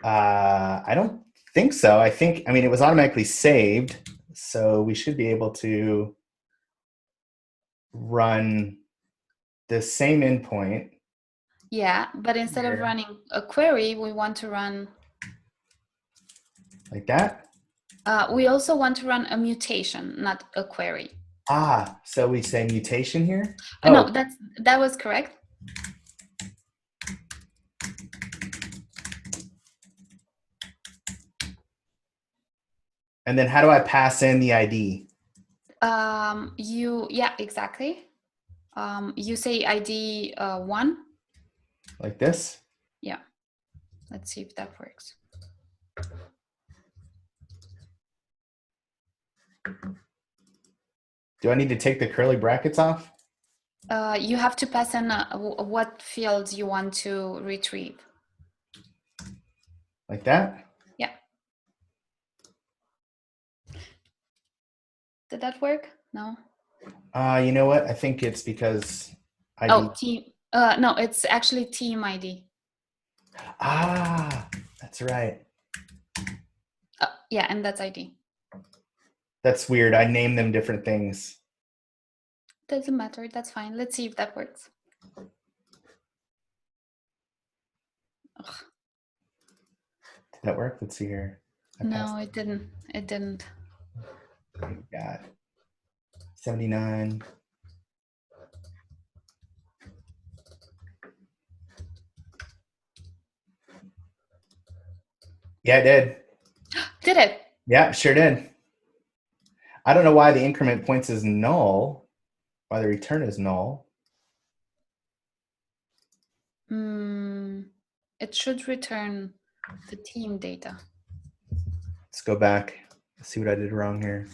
I don't think so. I mean, it was automatically saved, so we should be able to run the same endpoint. Yeah, but instead of running a query, we want to run like that. We also want to run a mutation, not a query. Ah, so we say mutation here? No, that was correct. And then how do I pass in the ID? Yeah, exactly. You say ID 1. Like this? Yeah. Let's see if that works. Do I need to take the curly brackets off? You have to pass in what fields you want to retrieve. Like that? Yeah. Did that work? No. You know what? I think it's because ID. Oh, team. No, it's actually team ID. Ah, that's right. Yeah, and that's ID. That's weird. I named them different things. Doesn't matter. That's fine. Let's see if that works. Ugh. Did that work? Let's see here. No, it didn't. It didn't. Got 79. Yeah, it did. Did it? Yeah, sure did. I don't know why the increment points is null, why the return is null. It should return the team data. Let's go back. Let's see what I did wrong here.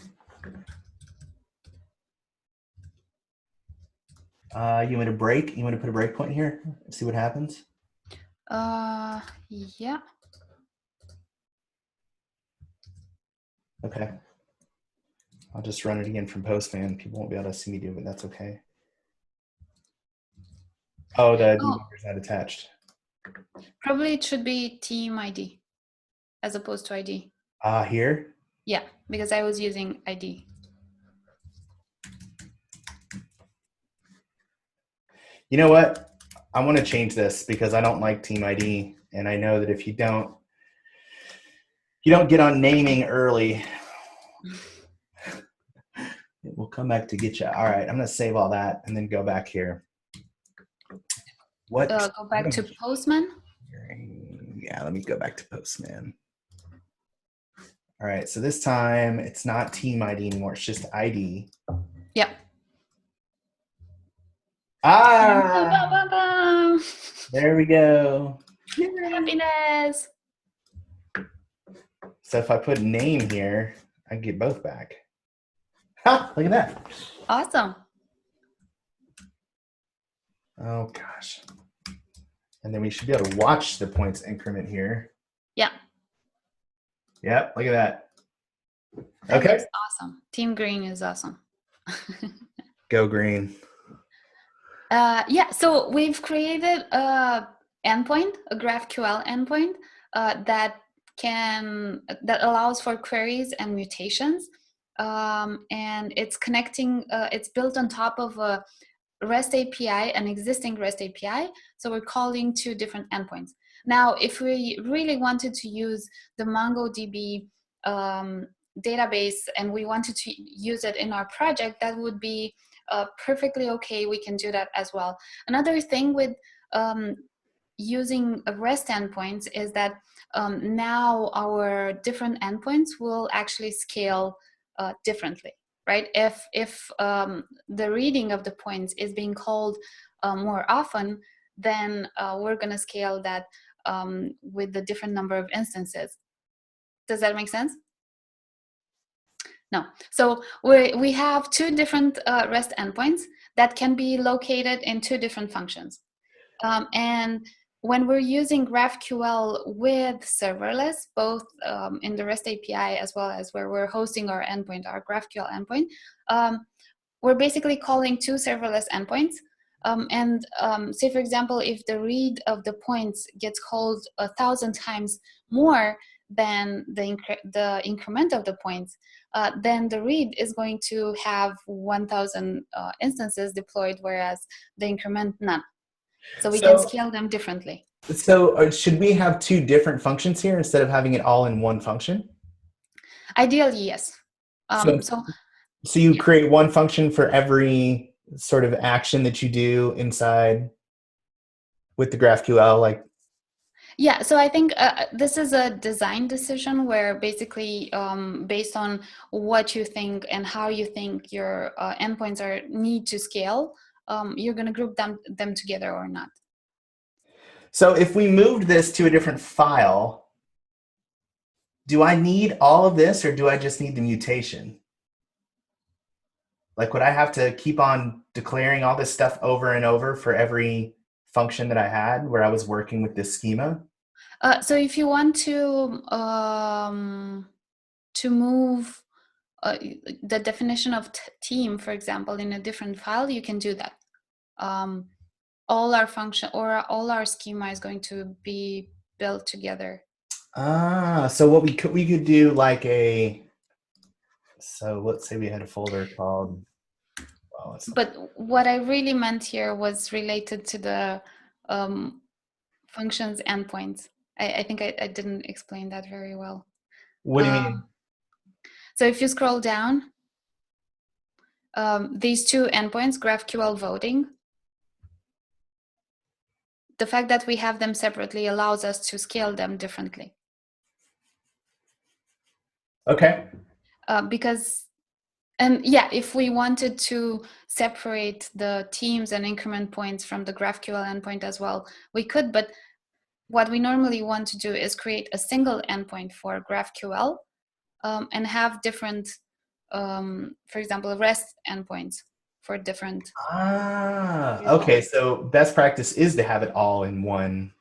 You want to break? You want to put a breakpoint here? See what happens? Yeah. Okay. I'll just run it again from Postman. People won't be able to see me do it, but that's okay. Oh, the debugger's not attached. Probably it should be team ID as opposed to ID. Here? Yeah, because I was using ID. You know what? I want to change this because I don't like team ID, and I know that if you don't get on naming early, it will come back to get you. All right, I'm going to save all that and then go back here. What? Go back to Postman. Yeah, let me go back to Postman. All right, so this time it's not team ID anymore. It's just ID. Yep. There we go. Happiness. So if I put name here, I get both back. Ha! Look at that. Awesome. Oh gosh. And then we should be able to watch the points increment here. Yeah. Yep, look at that. That okay. looks awesome. Team green is awesome. Go green. Yeah, so we've created a endpoint, a GraphQL endpoint that allows for queries and mutations, and it's connecting. It's built on top of a REST API, an existing REST API. So we're calling two different endpoints. Now, if we really wanted to use the MongoDB database and we wanted to use it in our project, that would be perfectly okay. We can do that as well. Another thing with using REST endpoints is that now our different endpoints will actually scale differently, right? If the reading of the points is being called more often, then we're going to scale that with the different number of instances. Does that make sense? No. So we have two different REST endpoints that can be located in two different functions. And when we're using GraphQL with serverless, both in the REST API as well as where we're hosting our endpoint, our GraphQL endpoint, we're basically calling two serverless endpoints. Say, for example, if the read of the points gets called 1,000 times more than the increment of the points, then the read is going to have 1,000 instances deployed, whereas the increment none. So we can scale them differently. So should we have two different functions here instead of having it all in one function? Ideally, yes. So you create one function for every sort of action that you do inside with the GraphQL, like. Yeah, so I think this is a design decision where basically based on what you think and how you think your endpoints need to scale, you're going to group them together or not. So if we moved this to a different file, do I need all of this or do I just need the mutation? Like, would I have to keep on declaring all this stuff over and over for every function that I had where I was working with this schema? So if you want to move the definition of team, for example, in a different file, you can do that. All our function or all our schema is going to be built together. So what we could do like so let's say we had a folder called, well, but what I really meant here was related to the functions endpoints. I think I didn't explain that very well. What do you mean? So if you scroll down, these two endpoints, GraphQL voting, the fact that we have them separately allows us to scale them differently. Okay. If we wanted to separate the teams and increment points from the GraphQL endpoint as well, we could, but what we normally want to do is create a single endpoint for GraphQL and have different, for example, REST endpoints for different. Okay. So best practice is to have it all in one.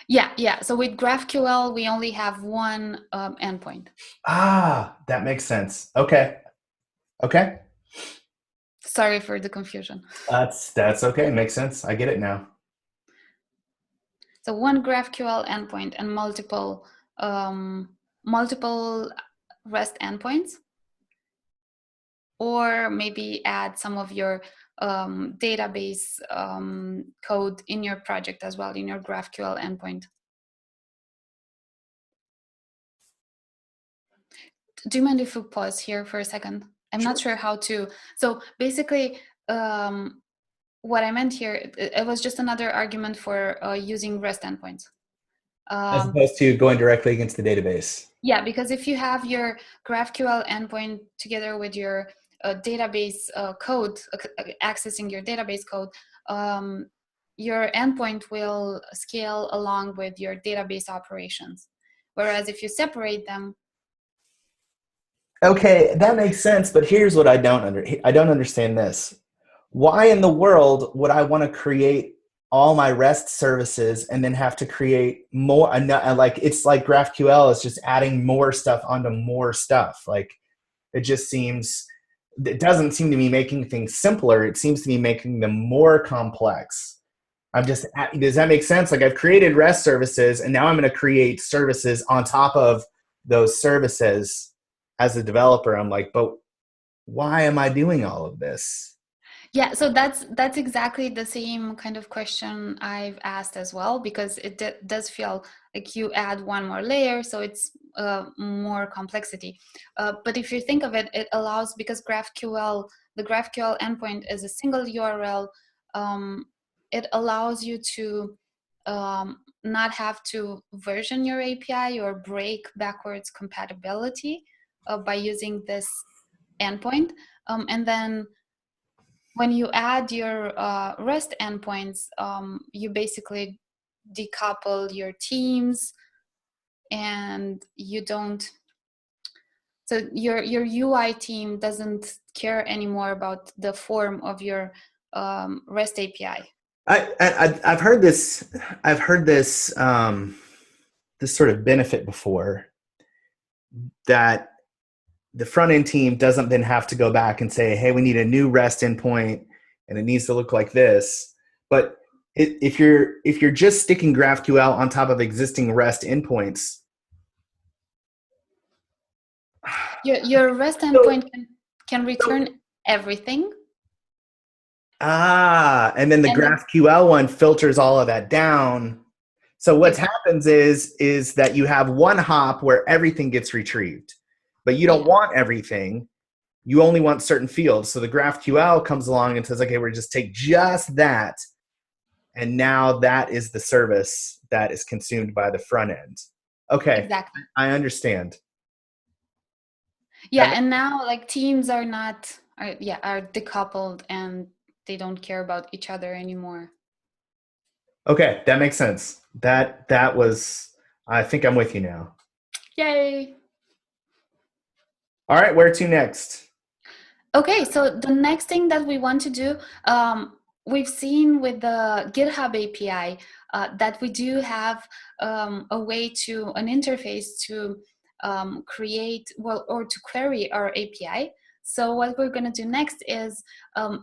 Yeah. So with GraphQL, we only have one endpoint. That makes sense. Okay. Sorry for the confusion. That's okay. Makes sense. I get it now. So one GraphQL endpoint and multiple REST endpoints, or maybe add some of your database code in your project as well, in your GraphQL endpoint. Do you mind if we pause here for a second? I'm not sure how to. So basically, what I meant here, it was just another argument for using REST endpoints. As opposed to going directly against the database. Yeah, because if you have your GraphQL endpoint together with your database code, accessing your database code, your endpoint will scale along with your database operations. Whereas if you separate them. Okay, that makes sense, but here's what I don't understand this. Why in the world would I want to create all my REST services and then have to create more? Like, it's like GraphQL is just adding more stuff onto more stuff. Like, it doesn't seem to be making things simpler. It seems to be making them more complex. Does that make sense? Like, I've created REST services and now I'm going to create services on top of those services. As a developer, I'm like, but why am I doing all of this? Yeah, so that's exactly the same kind of question I've asked as well, because it does feel like you add one more layer, so it's more complexity. But if you think of it, it allows, because the GraphQL endpoint is a single URL, it allows you to not have to version your API or break backwards compatibility by using this endpoint. And then when you add your REST endpoints, you basically decouple your teams, and you don't. So your UI team doesn't care anymore about the form of your REST API. I've heard this. I've heard this this sort of benefit before, that the front end team doesn't then have to go back and say, hey, we need a new REST endpoint and it needs to look like this. But if you're just sticking GraphQL on top of existing REST endpoints, your REST endpoint can return everything. And then the GraphQL one filters all of that down. So what happens is that you have one hop where everything gets retrieved, but you don't want everything. You only want certain fields. So the GraphQL comes along and says, okay, we're just take just that. And now that is the service that is consumed by the front end. Okay. Exactly. I understand. Yeah. And now like teams are decoupled and they don't care about each other anymore. Okay. That makes sense. That was, I think I'm with you now. Yay. All right. Where to next? Okay, so the next thing that we want to do, we've seen with the GitHub API that we do have a way to, an interface to create, well, or to query our API. So what we're going to do next is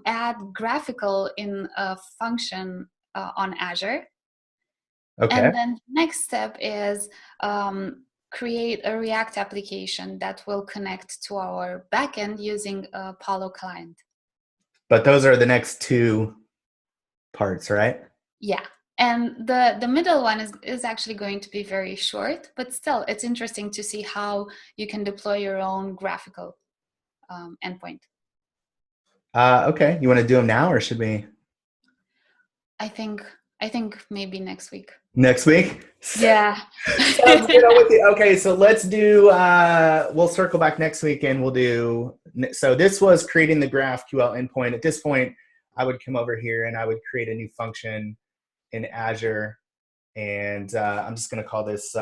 add Graphical in a function on Azure. Okay. And then the next step is create a React application that will connect to our backend using a Apollo client. But those are the next two parts, right? Yeah. And the middle one is actually going to be very short, but still it's interesting to see how you can deploy your own graphical endpoint. Okay. You want to do them now, or should we? I think maybe next week. Next week? Yeah. Sounds good. I'm with you. Okay, so let's do, we'll circle back next week and we'll do, so this was creating the GraphQL endpoint. At this point, I would come over here and I would create a new function in Azure. And I'm just going to call this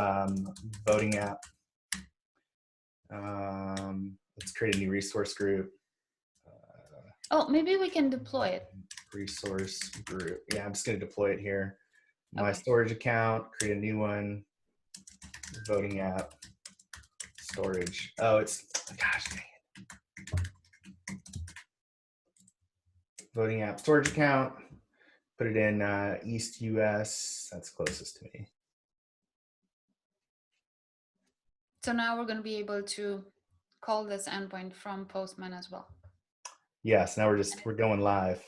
voting app. Let's create a new resource group. Oh, maybe we can deploy it. Resource group. Yeah, I'm just going to deploy it here. My Okay. storage account, create a new one. Voting app, storage. Oh, it's, gosh dang it. Voting app, storage account. Put it in East US. That's closest to me. So now we're going to be able to call this endpoint from Postman as well. Yes, now we're going live.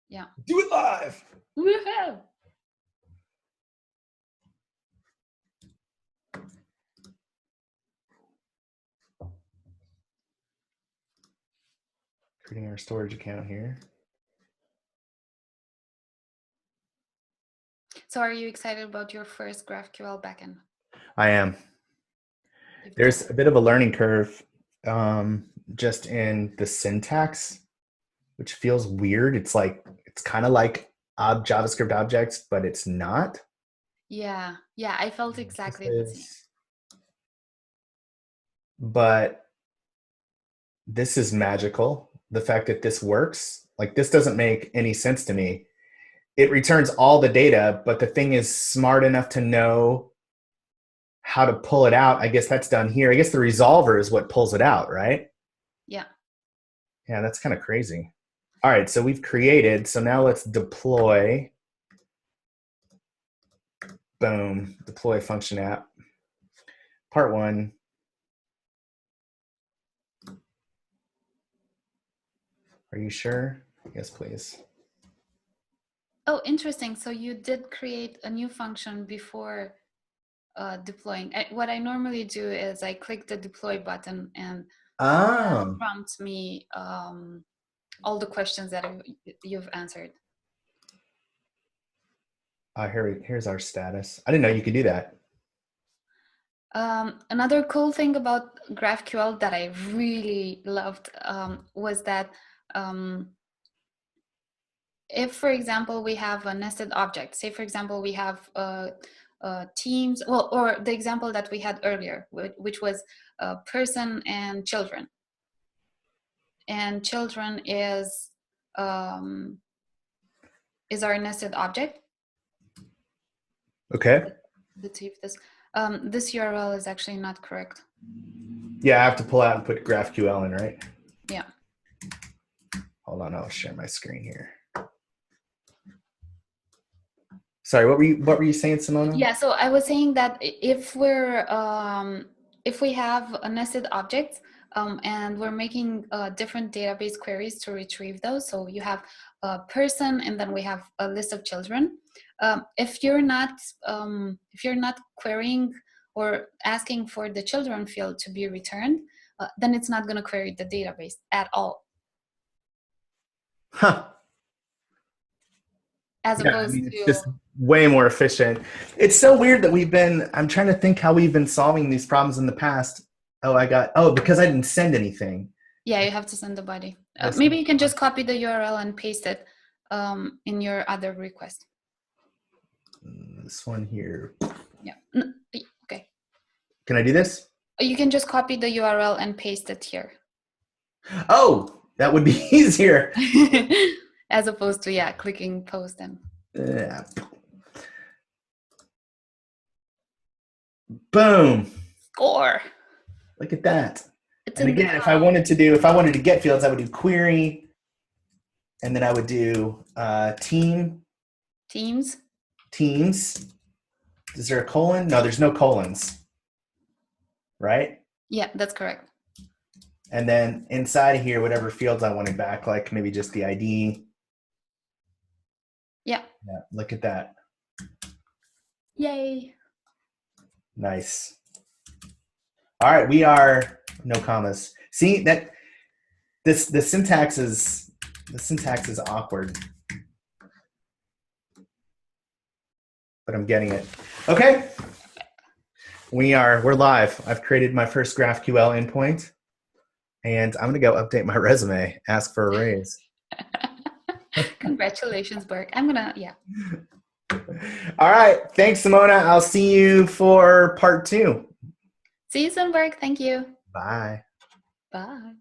Yeah. Do it live. Woohoo! Creating our storage account here. So are you excited about your first GraphQL backend? I am. There's a bit of a learning curve just in the syntax, which feels weird. It's kind of like JavaScript objects, but it's not. Yeah, I felt exactly the same. But this is magical. The fact that this works, like this doesn't make any sense to me. It returns all the data, but the thing is smart enough to know how to pull it out. I guess that's done here. I guess the resolver is what pulls it out, right? Yeah. Yeah, that's kind of crazy. All right, so we've created. So now let's deploy. Boom, deploy function app. Part one. Are you sure? Yes, please. Oh, interesting. So you did create a new function before deploying. What I normally do is I click the deploy button and that prompts me all the questions that you've answered. Here's our status. I didn't know you could do that. Another cool thing about GraphQL that I really loved was that if, for example, we have a nested object, say, for example, we have teams, well, or the example that we had earlier, which was person and children. And children is our nested object. Okay. Let's see if this URL is actually not correct. Yeah, I have to pull out and put GraphQL in, right? Yeah. Hold on, I'll share my screen here. Sorry, what were you saying, Simona? Yeah, so I was saying that if we have a nested object and we're making different database queries to retrieve those, so you have a person and then we have a list of children. If you're not querying or asking for the children field to be returned, then it's not going to query the database at all. Huh. As opposed to, it's just way more efficient. It's so weird that I'm trying to think how we've been solving these problems in the past. Because I didn't send anything. Yeah, you have to send the body. Maybe you can just copy the URL and paste it in your other request. This one here. Yeah. Okay. Can I do this? You can just copy the URL and paste it here. Oh, That would be easier. As opposed to, yeah, clicking post and. Yeah. Boom. Score. Look at that. It's And in the again, if I wanted to get fields, I would do query, and then I would do teams. Is there a colon? No, there's no colons. Right? Yeah, that's correct. And then inside of here, whatever fields I wanted back, like maybe just the ID. Yeah. Yeah, look at that. Yay. Nice. All right, we are no commas. See that the syntax is awkward. But I'm getting it. Okay. We're live. I've created my first GraphQL endpoint, and I'm gonna go update my resume, ask for a raise. Congratulations, Burke. I'm gonna, yeah. All right. Thanks, Simona. I'll see you for part 2. See you soon, Burke. Thank you. Bye. Bye.